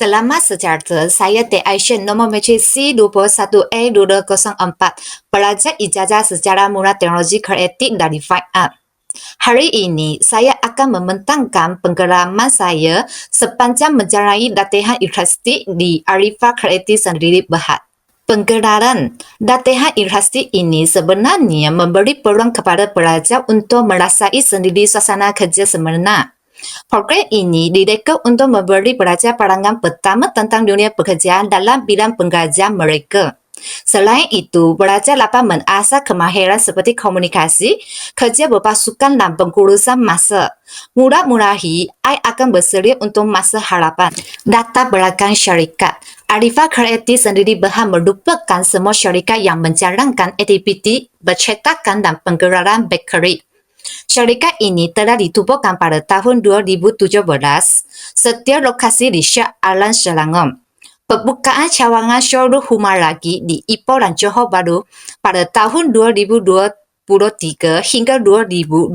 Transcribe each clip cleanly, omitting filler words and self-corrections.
Selama sejarah, saya Aisyah nombor mencari C21A2204, pelajar ijazah sejarah murah teknologi kreatif dari Fine Art. Hari ini, saya akan membentangkan pengalaman saya sepanjang menjalani latihan ilustrasi di Arifah Kreatif Sendiri Berhad. Penggelaran latihan ilustrasi ini sebenarnya memberi peluang kepada pelajar untuk merasai sendiri suasana kerja sebenar. Program ini direka untuk memberi pelajar pandangan pertama tentang dunia pekerjaan dalam bidang pengajian mereka. Selain itu, pelajar dapat mengasah kemahiran seperti komunikasi, kerja berpasukan dan pengurusan masa. Mula-mulahi, I akan bersedia untuk masa harapan. Data belakang syarikat. Arifah Kreatif Sendiri Berhad merupakan semua syarikat yang menjalankan aktiviti percetakan dan penggelaran bakery. Syarikat ini telah ditubuhkan pada tahun 2017. Setiap lokasi di Shah Alam Selangor. Pembukaan cawangan showroom rumah lagi di Ipoh dan Johor Bahru pada tahun 2023 hingga 2025.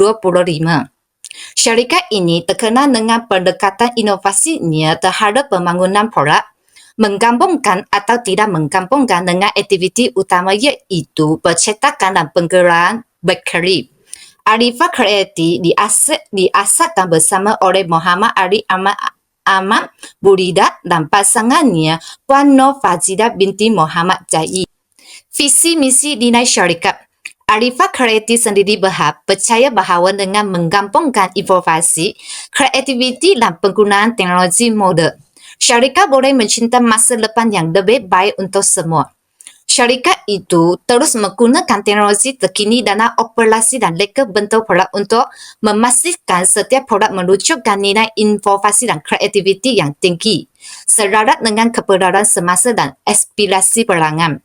Syarikat ini terkenal dengan pendekatan inovasinya terhadap pembangunan produk, menggabungkan atau tidak menggabungkan dengan aktiviti utama iaitu percetakan dan penggelaran bakery. Arifah Kreatif diasaskan bersama oleh Muhammad Ali Ahmad Burida dan pasangannya Puan Nur Fazilah binti Muhammad Jai. Visi misi dinai syarikat. Arifah Kreatif Sendiri Berhad percaya bahawa dengan menggabungkan inovasi, kreativiti dan penggunaan teknologi moden, syarikat boleh mencinta masa depan yang lebih baik untuk semua. Syarikat itu terus menggunakan teknologi terkini dalam operasi dan reka bentuk produk untuk memastikan setiap produk menunjukkan nilai inovasi dan kreativiti yang tinggi, selaras dengan kebenaran semasa dan aspirasi pelanggan.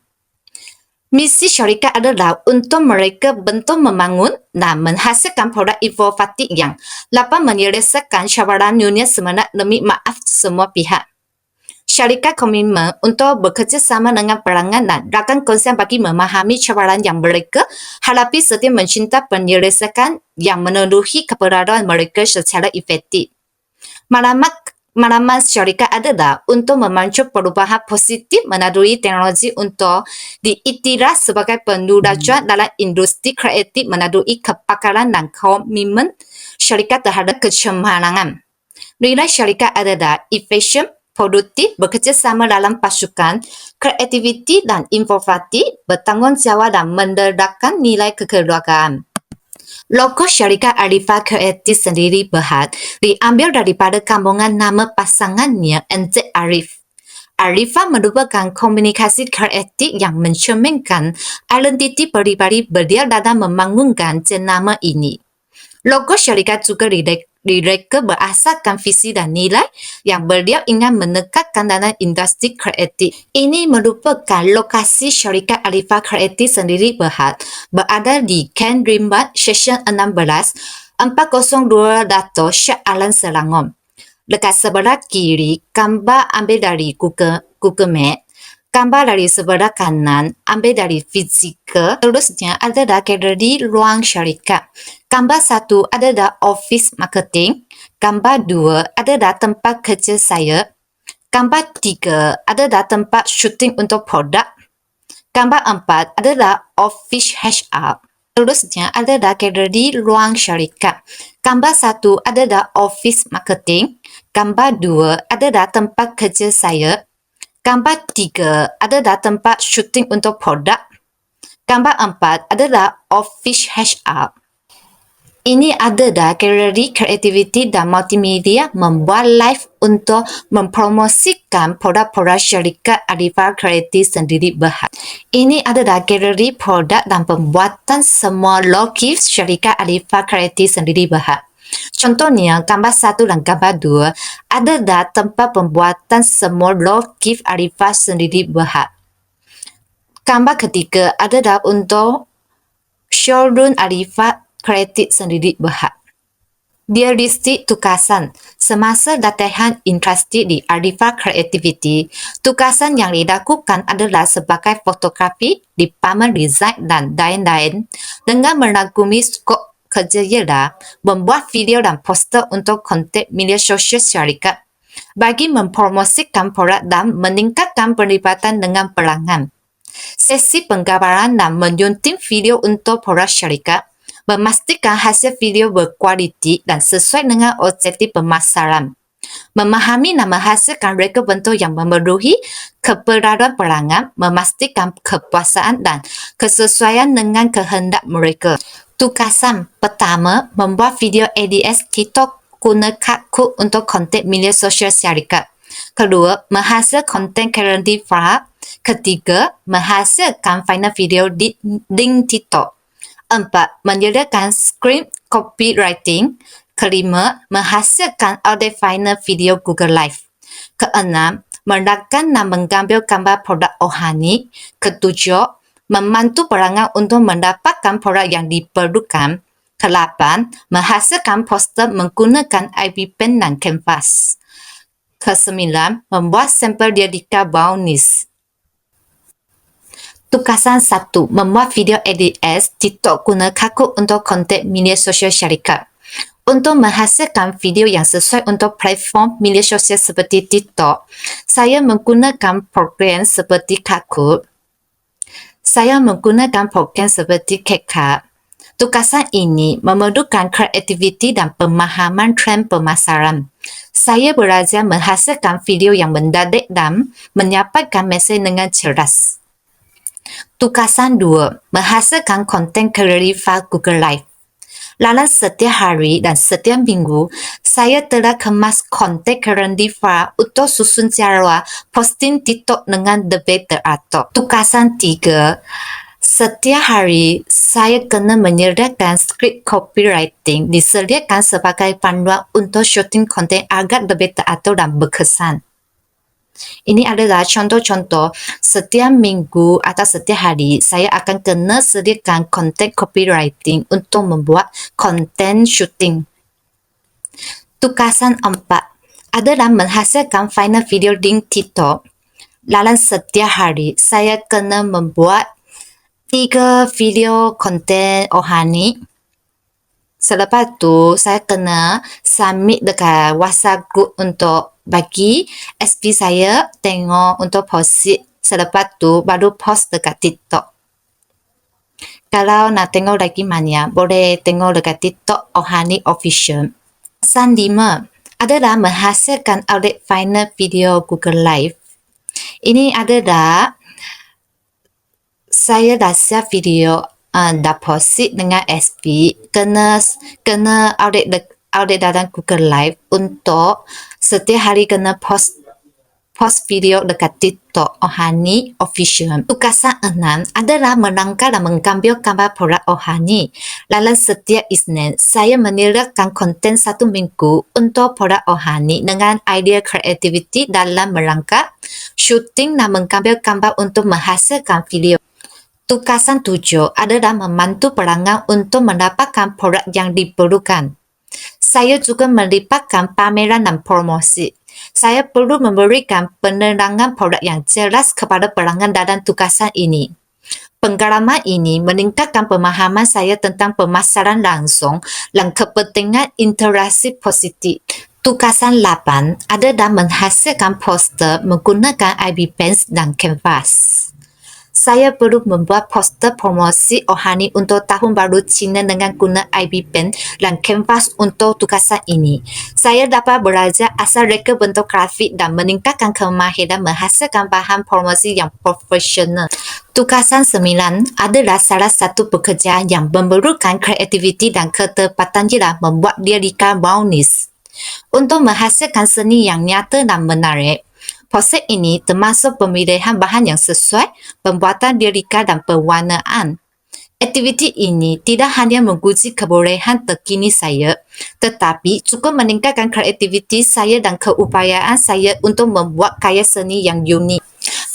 Misi syarikat adalah untuk mereka bentuk membangun dan menghasilkan produk inovatif yang dapat menyelesaikan cabaran dunia sebenar demi maaf semua pihak. Syarikat komitmen untuk bekerjasama dengan pelanggan dan rakan konsen bagi memahami cabaran yang mereka hadapi serta mencinta penyelesaian yang memenuhi kebenaran mereka secara efektif. Matlamat syarikat adalah untuk memacu perubahan positif melalui teknologi untuk diiktiraf sebagai penulajuan dalam industri kreatif melalui kepakaran dan komitmen syarikat terhadap kecemerlangan. Nilai syarikat adalah efisien, produktif, bekerjasama dalam pasukan, kreativiti dan inovatif, bertanggungjawab dan mendedahkan nilai kekeluargaan. Logo syarikat Arifah Kreatif Sendiri Berhad diambil daripada gabungan nama pasangannya NZ Arif. Arifah merupakan komunikasi kreatif yang mencerminkan identiti peribadi beliau dalam membangunkan jenama ini. Logo syarikat juga direka berasaskan visi dan nilai yang beliau ingin menekankan dalam industri kreatif. Ini merupakan lokasi syarikat Arifah Kreatif Sendiri Berhad berada di Ken Rimbat, Seksyen 16, 402 Dato' Shah Alam Selangor. Dekat sebelah kiri, gambar ambil dari Google Map. Gambar dari sebelah kanan ambil dari fizikal. Terusnya adalah galeri ruang syarikat. Gambar 1 adalah office marketing. Gambar 2 adalah tempat kerja saya. Gambar 3 adalah tempat syuting untuk produk. Gambar 4 adalah office HR. Terusnya adalah galeri ruang syarikat. Gambar 1 adalah office marketing. Gambar 2 adalah tempat kerja saya. Gambar 3 adalah tempat syuting untuk produk. Gambar 4 adalah office HR. Ini adalah galeri kreativiti dan multimedia membuat live untuk mempromosikan produk-produk syarikat Arifah Kreatif Sendiri Berhad. Ini adalah galeri produk dan pembuatan semua logo syarikat Arifah Kreatif Sendiri Berhad. Contohnya, gambar 1 dan gambar 2 adalah tempat pembuatan semua logo Arifah Sendiri Berhad. Gambar ketiga adalah untuk showroom Arifah Kreatif Sendiri Berhad. Diagnostik tugasan. Semasa latihan ilustrasi di Arifah Kreativiti, tugasan yang dilakukan adalah sebagai fotografi, department design dan lain-lain dengan merangkumi skop kerja ialah membuat video dan poster untuk konten media sosial syarikat, bagi mempromosikan produk dan meningkatkan penglibatan dengan pelanggan. Sesi penggambaran dan menyunting video untuk produk syarikat, memastikan hasil video berkualiti dan sesuai dengan objektif pemasaran. Memahami dan menghasilkan reka bentuk yang memenuhi keperluan pelanggan, memastikan kepuasan dan kesesuaian dengan kehendak mereka. Tugasan pertama, membuat video ADS TikTok guna kad untuk konten media sosial syarikat. Kedua, menghasilkan konten currently file. Ketiga, menghasilkan final video di link TikTok. Empat, menyediakan skrip copywriting. Kelima, menghasilkan audio final video Google Live. Keenam, meletakkan dan mengambil gambar produk rohani. Ketujuh, membantu pelanggan untuk mendapatkan produk yang diperlukan. Kelapan, menghasilkan poster menggunakan IP Pen dan Canvas. Kesembilan, membuat sampel dialika brownies. Tugasan 1. Membuat video ADS TikTok guna kad untuk konten media sosial syarikat. Untuk menghasilkan video yang sesuai untuk platform media sosial seperti TikTok, saya menggunakan program seperti kad. Saya menggunakan program seperti CapCut. Tugasan ini memerlukan kreativiti dan pemahaman trend pemasaran. Saya belajar menghasilkan video yang mendadak dan menyampaikan mesej dengan cerdas. Tugasan 2. Menghasilkan konten currently file Google Live. Dalam setiap hari dan setiap minggu, saya telah kemas konten currently file untuk susun jadual posting TikTok dengan lebih teratur. Tugasan 3. Setiap hari, saya kena menyediakan skrip copywriting disediakan sebagai panduan untuk syuting konten agar lebih teratur dan berkesan. Ini adalah contoh-contoh setiap minggu atau setiap hari saya akan kena sediakan konten copywriting untuk membuat konten syuting. Tugasan 4 adalah menghasilkan final video link TikTok. Dalam setiap hari saya kena membuat 3 video konten rohani. Selepas tu saya kena submit dekat WhatsApp group untuk bagi SP saya tengok untuk post. Selepas tu baru post dekat TikTok. Kalau nak tengok lagi mana, boleh tengok dekat TikTok Rohani Official. Tugasan 5 adalah menghasilkan audio final video Google Live. Ini adalah saya dah siap video dah post dengan SP, kena audio dalam Google Live untuk setiap hari kena post video dekat TikTok Rohani Official. Tugasan 6 adalah menangkap dan mengambil gambar produk rohani. Dalam setiap Isnin, saya menyediakan konten 1 minggu untuk produk rohani dengan idea kreativiti dalam merangkap, syuting dan mengambil gambar untuk menghasilkan video. Tugasan 7 adalah membantu pelanggan untuk mendapatkan produk yang diperlukan. Saya juga melibatkan pameran dan promosi. Saya perlu memberikan penerangan produk yang jelas kepada pelanggan dalam tugasan ini. Pengalaman ini meningkatkan pemahaman saya tentang pemasaran langsung dan kepentingan interaksi positif. Tugasan 8 adalah menghasilkan poster menggunakan IP Pen dan Canvas. Saya perlu membuat poster promosi rohani untuk Tahun Baru Cina dengan guna IP Pen dan Canvas untuk tugasan ini. Saya dapat belajar asal reka bentuk grafik dan meningkatkan kemahiran menghasilkan bahan promosi yang profesional. Tugasan 9 adalah salah satu pekerjaan yang memerlukan kreativiti dan ketepatan jelas membuat dialika brownies. Untuk menghasilkan seni yang nyata dan menarik, proses ini termasuk pemilihan bahan yang sesuai, pembuatan dialika dan pewarnaan. Aktiviti ini tidak hanya menguji kebolehan terkini saya, tetapi juga meningkatkan kreativiti saya dan keupayaan saya untuk membuat karya seni yang unik.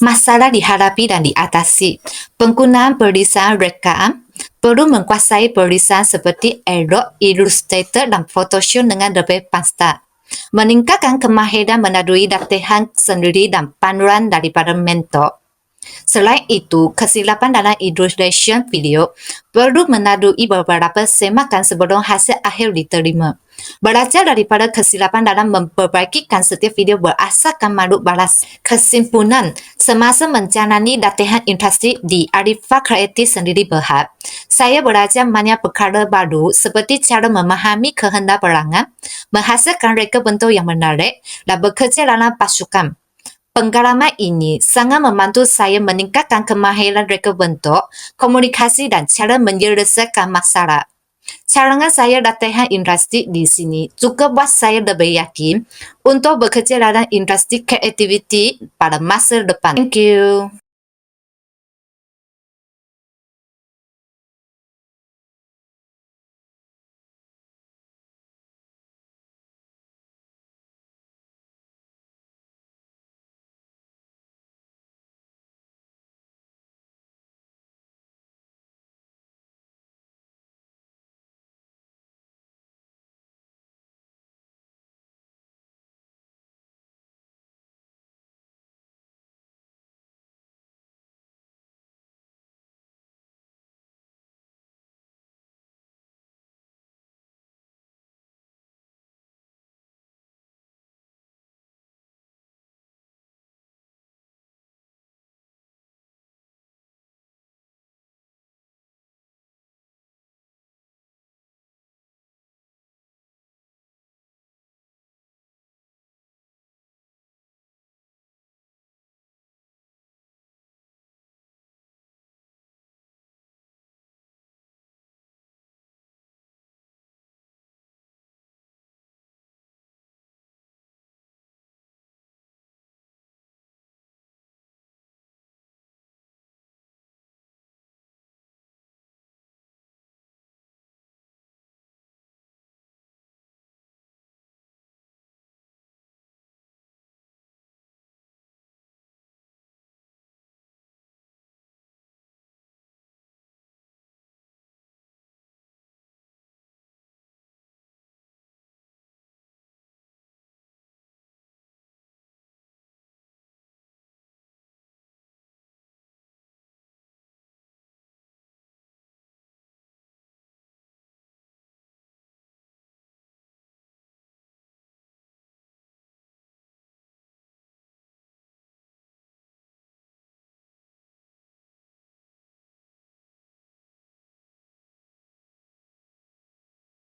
Masalah dihadapi dan diatasi. Penggunaan perlisan rekaan perlu menguasai perlisan seperti Adobe Illustrator dan Photoshop dengan lebih pastas. Meningkatkan kemahiran melalui latihan sendiri dan panduan daripada mentor. Selain itu, kesilapan dalam illustration video perlu melalui beberapa semakan sebelum hasil akhir diterima. Belajar daripada kesilapan dalam memperbaikikan setiap video berasaskan makhluk balas. Kesimpulan, semasa menjalani latihan intensif di Arifah Kreatif sendiri Berhad, saya belajar banyak perkara baru seperti cara memahami kehendak perangai, menghasilkan reka bentuk yang menarik dan bekerja dalam pasukan. Pengalaman ini sangat membantu saya meningkatkan kemahiran reka bentuk, komunikasi dan cara menyelesaikan masalah. Carangan saya latihan industri di sini juga buat saya lebih yakin untuk bekerja dalam industri kreativiti pada masa depan. Thank you.